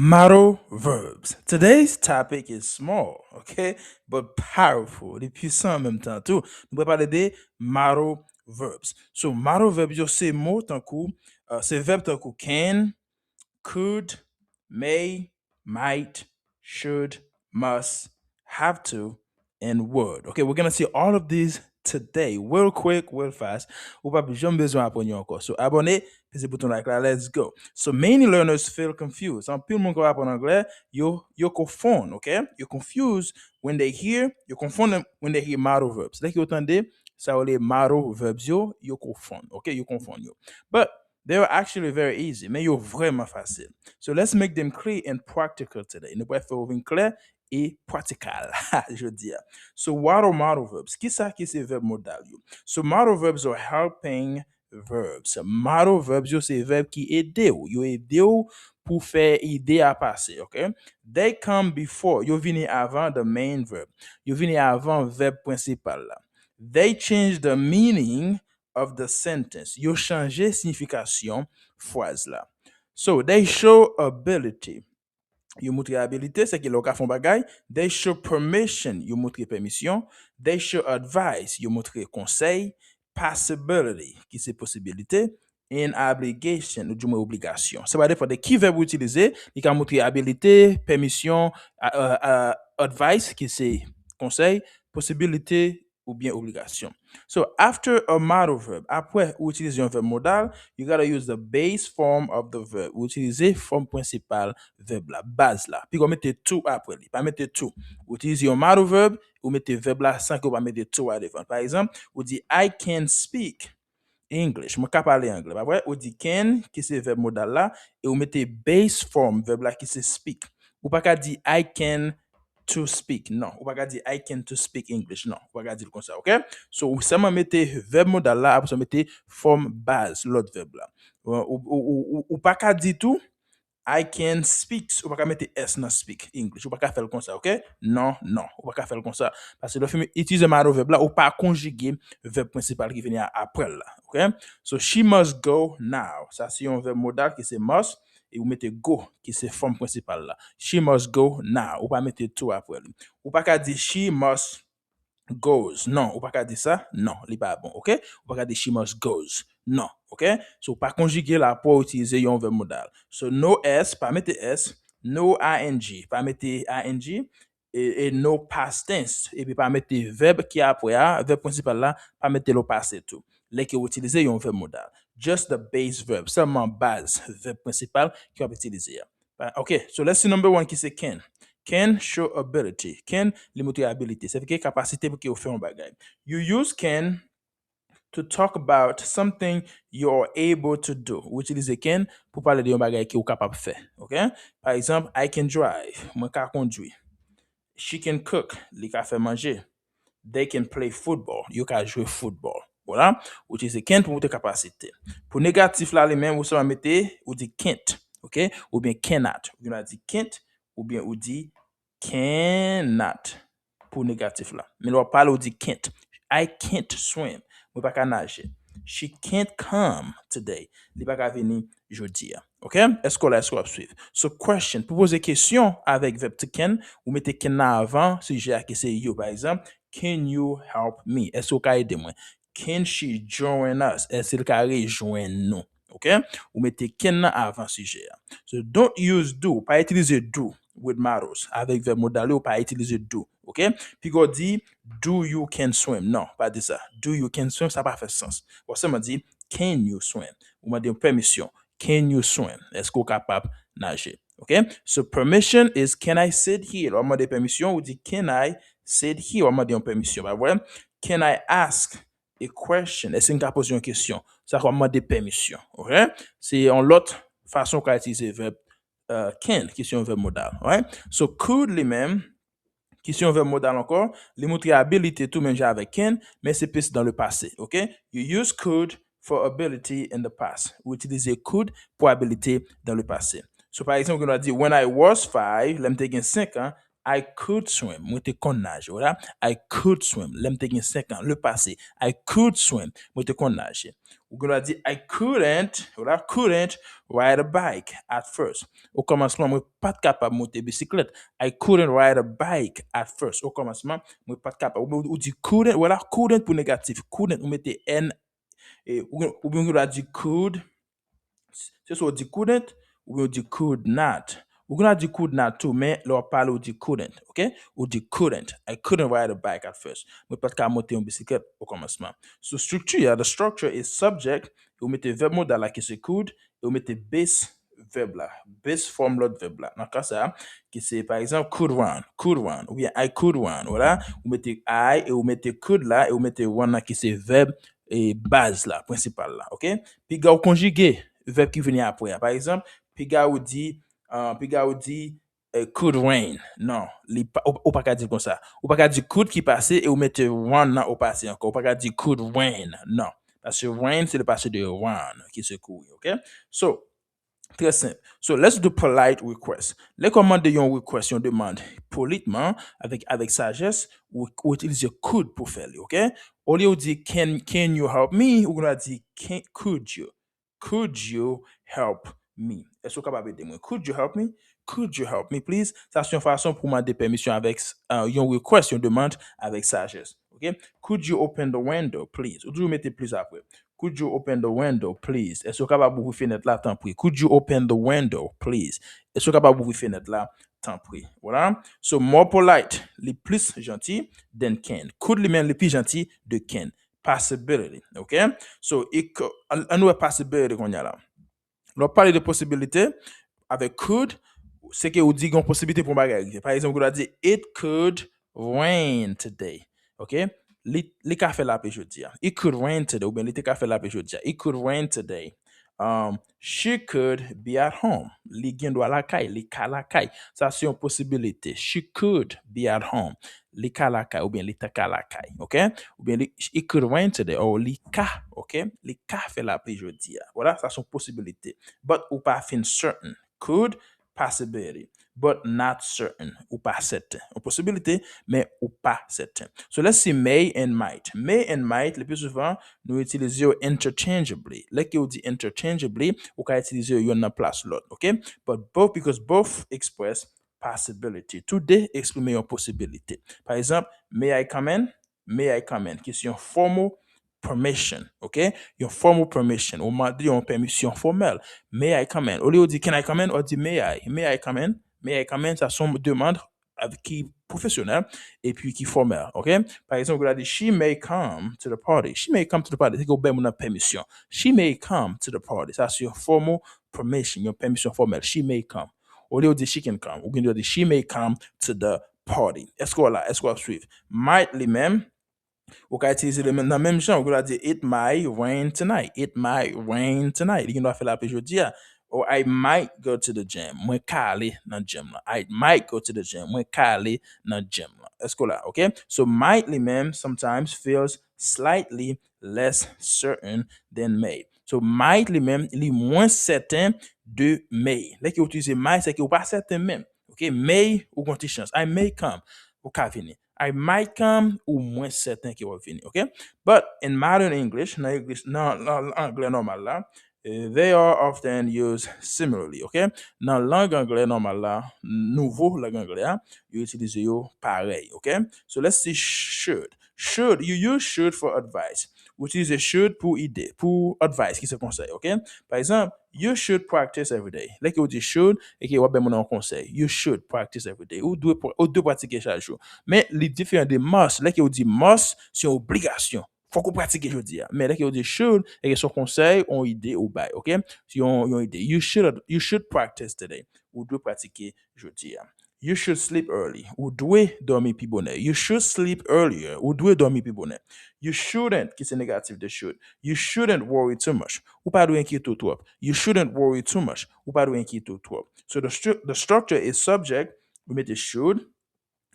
Modal verbs. Today's topic is small, okay, but powerful. Les puissants en même temps tout. Nous allons parler des modal verbs. So modal verbs, yo c'est mot tant coup, c'est verbe tant coup can, could, may, might, should, must, have to, and would. Okay, we're gonna see all of these today, real quick, real fast. Ou pas jamais besoin d'apprendre encore. So abonnez, puis c'est bouton like là, let's go. So many learners feel confused. En plus, mon qui apprendre anglais, yo confond, okay? You're confused when they hear, you confond them when they hear modal verbs. Dès que vous entendez, ça les modal verbs yo confond, okay? You confond yo. But they're actually very easy, mais you're vraiment facile. So let's make them clear and practical today. Nous pouvons faire une clair et pratical, je veux dire. So what are modal verbs? Qui ça qui c'est verbe modal yo? So modal verbs are helping verbs. Modal verbs yo c'est verbe qui aide ou. Yo aide ou pour faire idée à passer, okay? They come before. Yo vini avant the main verb. Yo vini avant verbe principal là. They change the meaning of the sentence. Yo chanje signification phrase là. So they show ability. Yo montre habilité, c'est que l'on ka font bagay. They show permission, yo montre permission. They show advice, yo montre conseil. Possibility, qui c'est possibilité. And obligation, ou du moins obligation. Ça va dépendre de qui verbe utiliser. Il can montrer habilité, permission, advice, qui c'est conseil, possibilité ou bien obligation. So after a modal verb, après utiliser un verbe modal, you gotta use the base form of the verb. Utiliser forme principale verbe la, base là. Puis on mette tout après, pas mettre tout. Utiliser un modal verb, ou mettez verbe là sans que vous mettez tout à devant. Par exemple, vous dites I can speak English. Je peux parler anglais. Pas vrai? Vous dites can, qui c'est verbe modal là, et vous mettez base form, verbe là qui c'est speak. Ou pas qu'à dire I can to speak. Non. Ou pas qu'à dire I can to speak English. Non. Ou pas qu'à dire comme ça, ok? So, vous seulement mettez verbe modal là, après vous mettez forme base, l'autre verbe là. Ou pas qu'à dire tout, I can speak. Ou pas qu'à mettre S dans speak English. Ou pas qu'à faire comme ça, ok? Non, non. Ou pas qu'à faire comme ça. Parce que le film utilise le verbe là, ou pas conjuguer le verbe principal qui vient après là, ok? So, she must go now. Ça, c'est un verbe modal qui c'est must. Et vous mettez go, qui c'est forme principale là. She must go now. Ou pas mettre tout après. Ou pas qu'à dire she must goes. Non, ou pas qu'à dire ça? Non, il pas bon, ok? Ou pas qu'à dire she must goes. Non, ok? So, pas conjuguer là pour utiliser un verbe modal. So, no S, pas mettre S. No ing, pas mettre ing. Et no past tense. Et puis, pas mettre verbe qui après, verbe principal là, pas mettre le passé tout. Là, que vous utilisez un verbe modal. Just the base verb, seulement base, verbe principal qui va utiliser. Ok, so let's see number one qui c'est can. Can show ability. Can limiter ability. Ça veut dire capacité pour qu'il fait un bagage. You use can to talk about something you're able to do. Vous utilisez can pour parler de un bagage qui est capable de faire. OK? Par exemple, I can drive. Moi, je conduire. She can cook. Li ka faire manger. They can play football. You can jouer football. Voilà. Vous utilisez can pour votre capacité. Pour négatif là, les mêmes, vous savez mettre, vous dites can't. OK? Ou bien cannot. Vous dites can't, ou bien vous dites cannot pour négatif là. Mais on parle, on dit can't. I can't swim. Je ne pas nager. She can't come today. Il pas qu'à venir jeudi. OK? Est-ce qu'on laisse suivre? So question, pour poser question avec verbe to can, vous mettez can avant, sujet qui c'est you par exemple. Can you help me? Est-ce qu'on peut aider moi? Can she join us? Est-ce qu'elle peut rejoindre nous? OK? Vous mettez can avant sujet. So don't use do, pas utiliser do with modals. Avec verbe modal, ou pas utiliser do. OK? Puis on dit do you can swim? Non, pas de ça. Do you can swim, ça n'a pas fait sens. On seulement dit can you swim? Ou m'a dit permission. Can you swim? Est-ce qu'on est capable de nager? OK? So permission is can I sit here? On m'a dit permission, ou dit can I sit here? On m'a dit permission. Bah ouais. Can I ask a question? Est-ce qu'on peut poser une question? Ça on m'a dit permission. OK? C'est en l'autre façon qu'on utilise le verbe can, qui est un verbe modal. Right? So could lui-même, qui est un verbe modal encore, les montrer habilité tout même avec can, mais c'est plus dans le passé. OK? You use could for ability in the past. Vous utilisez could pour habilité dans le passé. So par exemple, on a dit when I was 5, là, m'te 5 ans, I could swim. Moi te kon nage, voilà. I could swim. Lem te gen 5 ans, le passé. I could swim. Moi te kon nage. Ou gen la di I couldn't, voilà, couldn't ride a bike at first. Au commencement, moi pas capable monter bicyclette. I couldn't ride a bike at first. Au commencement, moi pas capable. Ou di couldn't, voilà, couldn't pour négatif. Couldn't, ou mette N, et ou bien on la di could, c'est ça, on dit couldn't ou bien on dit could not. Ou qu'on a dit could not too, mais leur parle on dit couldn't, ok? Ou dit couldn't. I couldn't ride a bike at first. Moi, pas qu'à monter une bicyclette au commencement. So, structure, the structure is subject, et vous mettez verbe modal là qui c'est could, et vous mettez base verbe là. Base form l'autre verbe là. Dans le cas ça, qui c'est par exemple could run, ou bien I could run, voilà. Vous mettez I, et vous mettez could là, et vous mettez run là qui c'est verbe et base là, principal là, ok? Puis, vous conjuguer verbe qui vient après. Par exemple, piga ou dit could rain. Non, ou pas qu'à dire comme ça. Ou pas qu'à dire could qui passait et ou mettez one au passé encore. Ou pas qu'à dire could rain. Non. Parce que rain, c'est le passé de run qui se court. OK? So, très simple. So, let's do polite request. Les commandes de yon request, yon demande politement, avec sagesse, ou utiliser could pour faire. OK? Au lieu de dire can you help me, ou on a dit could you? Could you help me? Est-ce que vous capable de dire could you help me? Could you help me, please? Ça, c'est une façon pour demander permission avec yon request, yon demande avec sagesse. OK? Could you open the window, please? Ou toujours mettez plus après. Could you open the window, please? Est-ce que vous capable d'ouvrir fenêtre là, tant pis? Could you open the window, please? Est-ce que vous capable d'ouvrir fenêtre là, tant pis? Voilà. So, more polite, les plus gentils than can. Could les mêmes les plus gentils de can. Possibility, OK? So, un autre possibility qu'on y a là. On parle de possibilité avec could, c'est que vous dites une possibilité pour bagay. Par exemple, vous avez dit it could rain today. OK? Li ka fait la pe jodi. It could rain today. Ou bien li te ka fait la pe jodi. It could rain today. She could be at home. Li gen do la kay, li ka la kay. Ça c'est une possibilité. She could be at home. Li ka la kay ou bien li te ka la kay. OK? Ou bien it could rain today ou li ka, OK? Li ka fait la pe jodi. Voilà, ça c'est une possibilité. But ou pas fin certain. Could, possibility, but not certain, ou pas certain. Une possibilité, mais ou pas certain. So let's see may and might. May and might, le plus souvent, nous utilisons interchangeably. Là que vous dit interchangeably, ou ka utiliser yon nan place l'autre, okay? But both, because both express possibility. Tout deux expriment une possibilité. Par exemple, may I come in? May I come in? Qui c'est un formal permission, OK? Your formal permission, ou m'a dit une permission formelle. May I come in? Au lieu de dire can I come in, on dit may I? May I come in? May I come in? Ça sont demande qui professionnelle et puis qui formelle, OK? Par exemple, on dit she may come to the party. She may come to the party. C'est qu'on une permission. She may come to the party. Ça c'est une formal permission, une permission formelle. She may come. Au lieu de dire she can come, ou bien dire she may come to the party. Est-ce qu'on là? Est-ce qu'on suit? Might lui-même, ou ka utiliser le dans même genre, on va dire it might rain tonight. It might rain tonight. Il doit faire la pe jodi a. Or I might go to the gym. Moi ka aller dans gym là. I might go to the gym. Moi ka aller dans gym là. Est-ce que là, okay? So might lui-même sometimes feels slightly less certain than may. So might lui-même, il est moins certain de may. Là qui utilise might, c'est qu'il n'est pas certain même. Okay? May ou gonti chance. I may come. Ou ka venir. I might come ou moins certain qu'il va venir, okay? But in modern English, dans anglais normal là, they are often used similarly, okay? Dans langue anglais normal là, nouveau langue anglais, you utilise yo pareil, okay? So let's see should. Should, you use should for advice. Vous utilisez should pour idée, pour advice, qui se conseille, ok? Par exemple, you should practice every day. Là, que vous dites should, et que vous avez un conseil. You should practice every day. Ou deux pratiquer chaque jour. Mais les différents de must, là, que vous dites must, c'est une obligation. Faut qu'on pratique aujourd'hui. Mais là, que vous dites should, et que son conseil, on idée ou bail, ok? Si on idée. You should practice today. Ou deux pratiquer aujourd'hui. You should sleep early. Ou doit dormir plus bonnet. You should sleep earlier. Ou doit dormir plus bonnet. You shouldn't, qui c'est négatif de should. You shouldn't worry too much. Ou pas doit inquiéter trop. You shouldn't worry too much. Ou pas doit inquiéter trop. So the structure is subject. We mettez should.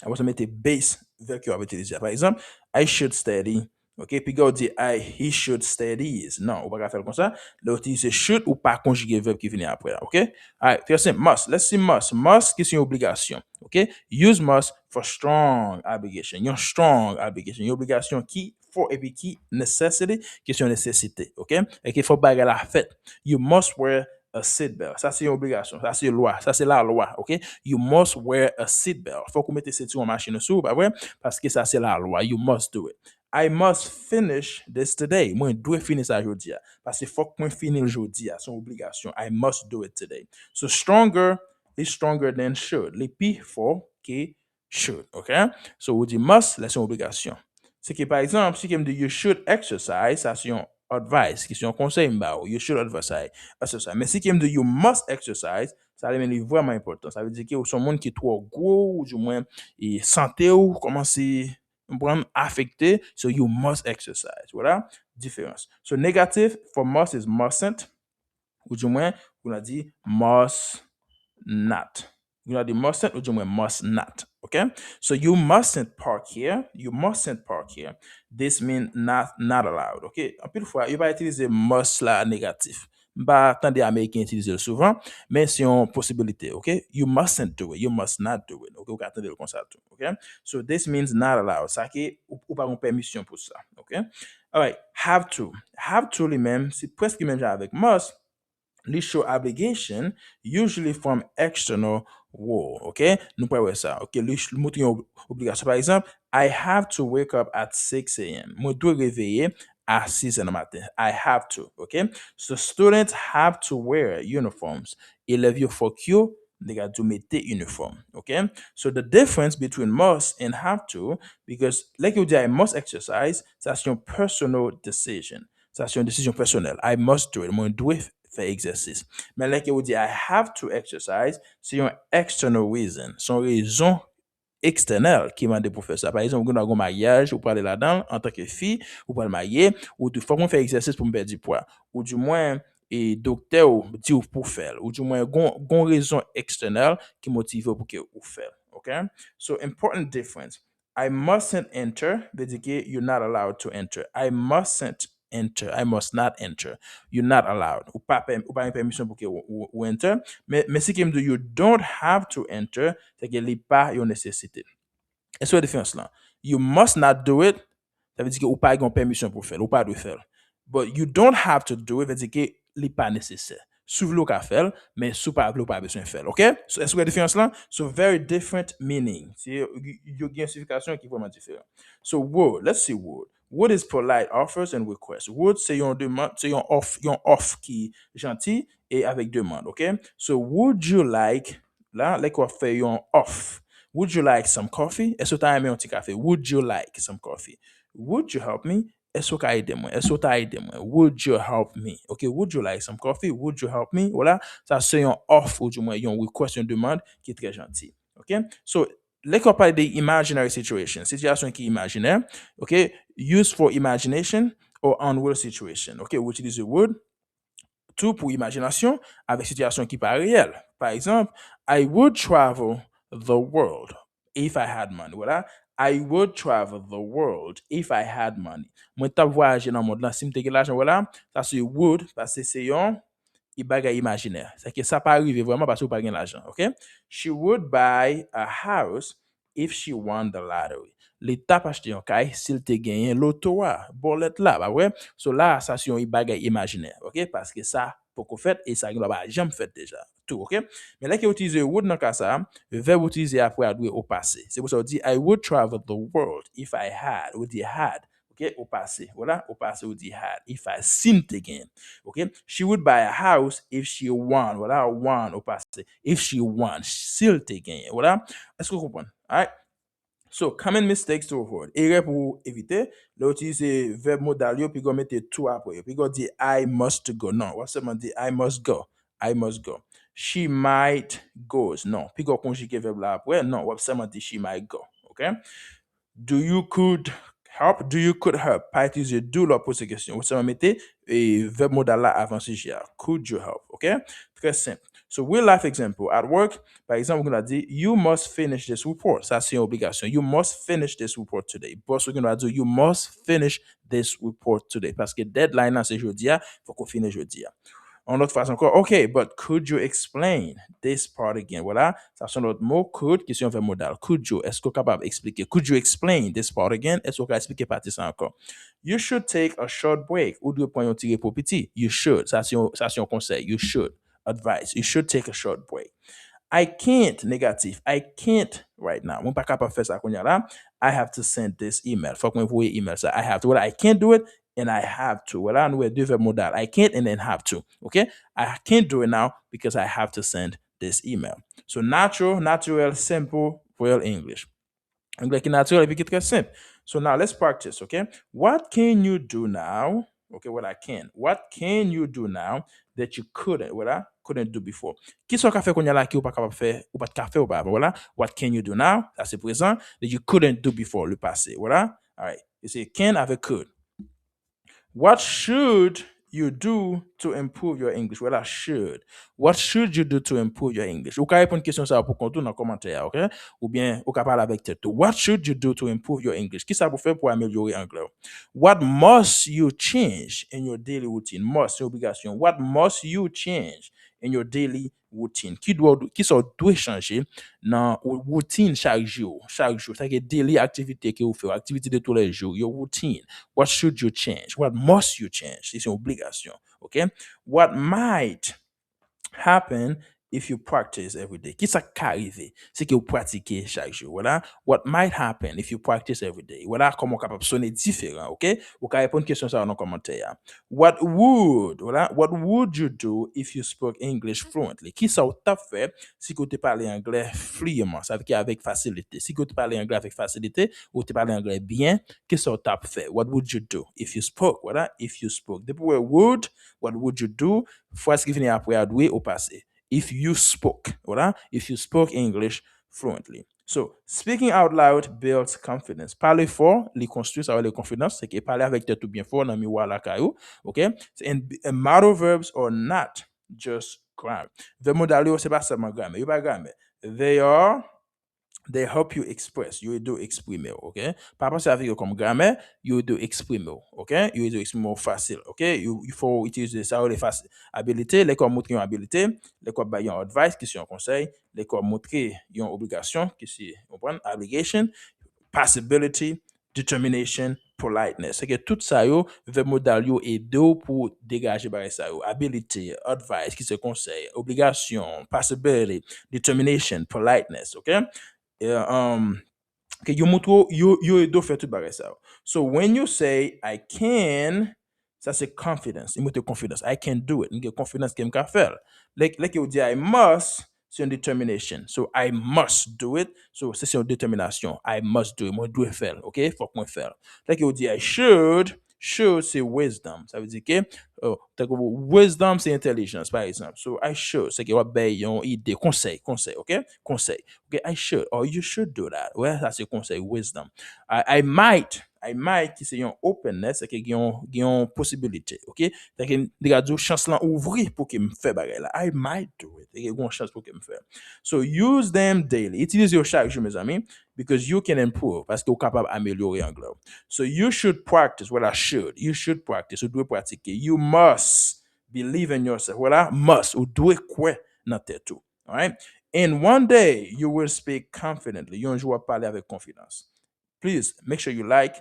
Après, on mettez base verb qui va utiliser. Par exemple, I should study OK, puis gars, on dit he should studies. Non, on va pas faire comme ça. Là, on utilise should ou pas conjuguer verbe qui vient après. OK? Alright, très simple. Must. Let's see must. Must, qui c'est une obligation. OK? Use must for strong obligation. Une strong obligation. Une obligation qui, for, et puis qui, necessity, qui c'est une nécessité. OK? Et qu'il faut bagarre la fête. You must wear a seatbelt. Ça, c'est une obligation. Ça, c'est une loi. Ça, c'est la loi. OK? You must wear a seatbelt. Faut qu'on mette cette en machine sous, bah ouais? Parce que ça, c'est la loi. You must do it. I must finish this today. Moi, je dois finir ça aujourd'hui. Parce que faut que moi finir aujourd'hui. C'est une obligation. I must do it today. So stronger is stronger than should. Les pi for qui should. OK? So, on dit must, là, c'est une obligation. C'est que, par exemple, si quelqu'un dit you should exercise, ça, c'est un advice, qui c'est un conseil, you should exercise. Mais si quelqu'un dit you must exercise, ça est vraiment important. Ça veut dire que son monde qui est trop gros, ou du moins, et santé ou commence à affecter, so you must exercise. Voilà, différence. So negative for must is mustn't, ou du moins, on a dit must not. You know, the mustn't, ou du moins must not. Okay? So you mustn't park here. You mustn't park here. This means not allowed. Okay? En plus fois, il va utiliser must là négatif. Pas attendre les Américains utiliser souvent, mais c'est une possibilité. Okay? You mustn't do it. You must not do it. Okay? Vous attendez le comme ça tout. Okay? So this means not allowed. Ça qui ou pas une permission pour ça. Okay? All right. Have to. Have to lui-même, c'est presque même genre avec must. They show obligation usually from external wall. OK? Nous pouvons ça. OK? Nous montrons obligation. Par exemple, I have to wake up at 6 a.m. Moi, dois réveiller à 6 heures du matin. I have to. OK? So students have to wear uniforms. Élèves, il faut qu'ils they got to mettre uniform. Okay? So the difference between must and have to, because like you did, I must exercise, that's your personal decision. Ça, c'est une décision personnelle. I must do it. Moi, je dois faire exercice. Mais like you dit, I have to exercise, c'est une external reason. C'est une raison externe qui m'a dit pour faire ça. Par exemple, vous avez un mariage, vous parlez là-dedans, en tant que fille, vous parlez marier, ou il faut qu'on fait exercice pour me perdre du poids. Ou du moins, et docteur dit pour faire. Ou du moins, une raison externe qui motive pour que vous faire. Okay? So, important difference. I mustn't enter, veut dire que you're not allowed to enter. I mustn't enter. I must not enter. You're not allowed. Ou pas une permission pour que vous enter. Mais si quelqu'un dit you don't have to enter, c'est qu'il n'est pas une nécessité. Et c'est la différence là. You must not do it, ça veut dire que vous pas une permission pour faire, ou pas de faire. But you don't have to do it, ça veut dire que n'est pas nécessaire. Sous le cas faire, mais sous pas pas besoin de faire. OK? So, est-ce que la différence là? So very different meaning. C'est il y a une signification qui est vraiment différente. So would, let's see would. Would is polite offers and requests. Would c'est une demande, c'est un off qui est gentil et avec demande, OK? So would you like là, like on fait un off. Would you like some coffee? Est-ce que tu as aimé un petit café? Would you like some coffee? Would you help me? Est-ce que tu as aidé moi? Est-ce que tu as aidé moi? Would you help me? OK, would you like some coffee? Would you help me? Voilà, ça c'est un off ou du moins un request, une demande qui est très gentil. OK? So, let's parler des imaginary situations, situation qui est imaginaire. OK? Use for imagination or unreal situation. OK, we utilise would tout pour imagination avec situation qui pas réelle. Par exemple, I would travel the world if I had money. Voilà. I would travel the world if I had money. Moi, t'as voyagé dans le monde là, si m'te l'argent, voilà, ça c'est would, parce que c'est un bagay imaginaire. C'est que ça pas arriver vraiment parce que vous pas l'argent, OK? She would buy a house if she won the lottery. L'État pas acheter un caille s'il te gagné l'auto, bolette là, bah ouais. So là, ça c'est un bagay imaginaire, OK? Parce que ça, pour qu'on fait, et ça, il va jamais fait déjà. Tout, OK? Mais là, qui utilise would dans le cas ça, le verbe utilisé après à au passé. C'est pour ça qu'on dit I would travel the world if I had, ou dit had. OK, au passé. Voilà, au passé, on dit had. If I seemed again. OK, she would buy a house if she won. Voilà, won au passé. If she won, still again. Voilà, est-ce que vous comprenez? All right. So, common mistakes to avoid. Erreur pour éviter. Là, utiliser verbe modal, puis on mettre tout après. Puis on dit I must go. Non, what's up, on dit I must go. I must go. She might goes. Non. Puis on conjugue verbe là après. Non, what's up, on dit she might go. OK? Do you could help? Do you could help? Pas utiliser do là pour ces questions. Vous savez mettre et verbe modal là avant CGR. Could you help? OK? Très simple. So, real life example. At work, par exemple, on a dit, you must finish this report. Ça, c'est une obligation. You must finish this report today. Boss, on a dit, you must finish this report today. Parce que deadline, là, c'est jeudi, il faut qu'on finisse jeudi. En autre façon encore, OK, but could you explain this part again? Voilà, ça c'est notre mot could, question vers modal. Could you, est-ce que vous capable d'expliquer? Could you explain this part again? Est-ce que vous capable d'expliquer partie ça encore? You should take a short break. Ou deux points tirés pour petit. You should, ça c'est un conseil. You should, advice. You should take a short break. I can't, négatif. I can't right now. Mon pas capable de faire ça qu'on y a là. I have to send this email. Faut qu'on voit email ça. I have to. Voilà, I can't do it and I have to. Voilà, nous deux verbes modal. I can't and then have to. Okay? I can't do it now because I have to send this email. So natural, naturel, simple, real English. Anglais qui est naturel et puis qui est très simple. So now let's practice, okay? What can you do now? Okay, what I can. What can you do now that you couldn't, voilà, couldn't do before? Qui sont fait qu'on y a là qui ou pas capable faire ou pas de faire auparavant, voilà? What can you do now? Ça c'est présent that you couldn't do before, le passé, voilà? All right. You say can avec could. What should you do to improve your English? Well, I should. What should you do to improve your English? Ou ka répondre question ça pour contour dans commentaire, OK? Ou bien ou ka parler avec tête. What should you do to improve your English? Qui ça pour faire pour améliorer anglais? What must you change in your daily routine? Must, c'est obligation. What must you change in your daily routine? Qui doit changer dans routine chaque jour. Chaque jour. C'est que daily activité que vous faites, activité de tous les jours, your routine. What should you change? What must you change? C'est une obligation. Okay? What might happen if you practice every day? Qui ça peut arriver? C'est que vous pratiquez chaque jour. Voilà. What might happen if you practice every day? Voilà comment capable sonner différent. OK? Vous pouvez répondre question ça dans les commentaires. What would, voilà, what would you do if you spoke English fluently? Qui ça vous t'a fait si vous te parlez anglais fluemment, ça veut dire avec facilité. Si vous te parlez anglais avec facilité ou te parlez anglais bien, qu'est-ce que vous t'a fait? What would you do if you spoke? Voilà, if you spoke. Depuis would, what would you do? Phrase qui finit après à doué au passé. If you spoke, voilà, if you spoke English fluently. So, speaking out loud builds confidence. Parler fort, les construit, ça va les confidences, c'est que parler avec tête tout bien fort dans le miroir la caillou, ok? And modal verbs are not just grammar. The modal, c'est pas seulement grammar, c'est pas grammar. They help you express. You do exprimer, ok? Pas penser avec eux comme grammaire, you do exprimer, ok? You do exprimer facile, ok? Il faut utiliser ça, les faciles. Habilité, les corps montrer une habilité, les corps bailler un advice, qui c'est un conseil, les corps montrer une obligation, qui c'est, on prend, obligation, possibility, determination, politeness. C'est que tout ça, yo, verbe modal, yo, est deux pour dégager par ça, yo. Habilité, advice, qui c'est conseil, obligation, possibility, determination, politeness, ok? Okay, you do fait tout bagay ça. So when you say I can, ça c'est confidence. Il montre confidence. I can do it. Il get confidence que m'ka faire. Like you dit I must, c'est une determination. So I must do it. So c'est une détermination. I must do it. Moi dois faire. OK? Faut qu'on faire. Like you dit I should c'est wisdom. Ça veut dire que wisdom c'est intelligence par exemple. So I should c'est que on ben yon idée conseil, OK? Conseil. OK, I should or you should do that. Ouais, ça c'est conseil wisdom. I might qui c'est yon openness, c'est que yon possibilité, OK? C'est que regarde chance là ouvrir pour que me fait bagay là. I might do it. Il y a une chance pour que me faire. So use them daily. Utilisez-les chaque jour mes amis because you can improve parce que vous capable d'améliorer anglais. So you should practice. Voilà, should. You should practice. Vous devez pratiquer. You must believe in yourself. Voilà, must. Vous devez croire dans tête tout. All right? And one day you will speak confidently. Un jour parler avec confiance. Please make sure you like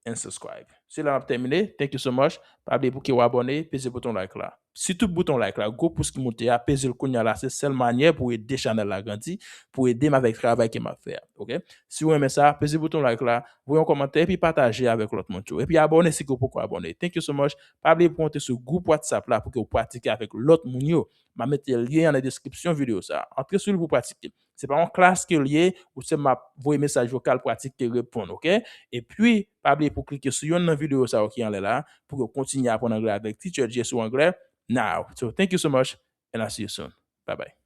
and subscribe. C'est là, on a terminé. Thank you so much. Pas oublier pour que vous abonnez, pesez le bouton like là. Si tout bouton like là, go pour ce qui monte à peser le cognac là, c'est seule manière pour aider channel la grandir, pour aider avec le travail qu'il m'a fait. OK? Si vous aimez ça, pesez le bouton like là, voyez un commentaire puis partagez avec l'autre monde. Et puis abonnez si vous pouvez abonner. Thank you so much. Pas oublier pour monter sur groupe WhatsApp là pour que vous pratiquiez avec l'autre monde. Je mettre le lien dans la description vidéo ça. Entrez sur le pour pratiquer. C'est pas en classe qui est lié ou c'est ma voix message vocal pratique qui répond, OK? Et puis, pas oublier pour cliquer sur une vidéo ça qui est là pour continuer à apprendre anglais avec Teacher J sur anglais now. So, thank you so much and I'll see you soon. Bye bye.